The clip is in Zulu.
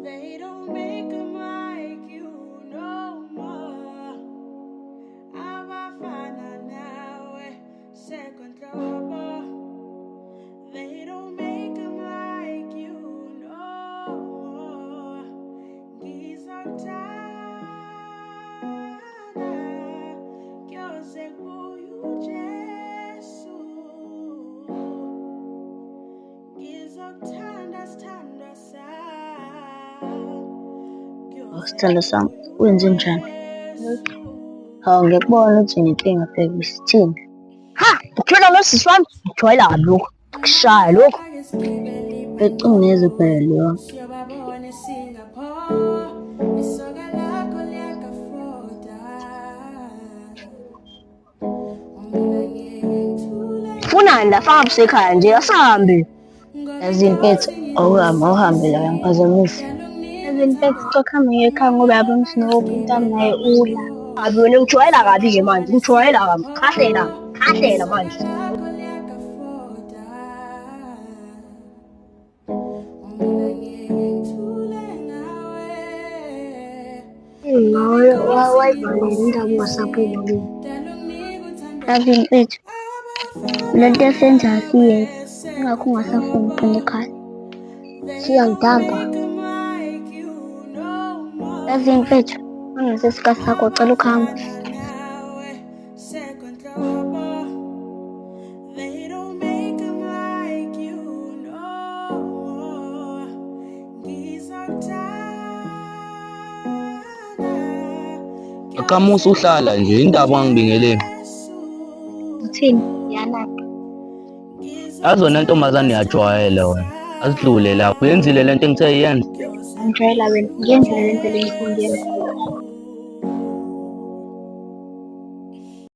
They don't make them like you no more. Abafana nawe sekonhlobo. They don't make them like you no more. Ngizokuthanda kuyoze kuye uJesu. Ngizokuthanda sithandwa Sithando sami, wenze njani? Hawu, ngiyakubona ukuthi unenkinga bheki, sithini? Ha! Ukhuluma nosisi wami, ngijwayela kabi lokhu. Kushaya lokhu. Ecingeze phela leyo. siyobabona eSingapore, isoka lakho liyakafroda. Mina ngeke ngithule Funani la faka busekhaya nje, asahambe. Yazi impethu, awuhambe la uyangiphazamisa. Yazi impethu, kuhambe ngekhaya ngoba yabo ngisinokho intamo naye ula. Abi wena ujwayela kabi-ke manje, ujwayela kabi. Khahlela manje. lakho liyakafroda. Mina ngeke ngithule ngawe. Wayivalele indaba ungasaphuma kuyo. Dala unginike uthando Yazi impethu, le nto esenzayo siyeke. Ingakho ungasafuni ukuphuma ekhaya. Siyangidamba. Yazi mfethu, angasesikhathi sakho cela ukuhamba. Akamusa uhlala nje indaba angibingeleni. Uthini? Yanapha. Yazi wena ntombazane yajwayela wena. Asidlule lapho. Yenzile lento engithe yenza. Angijwayela wena. Ngiyenzile le nto le ngifuna ukuyenza.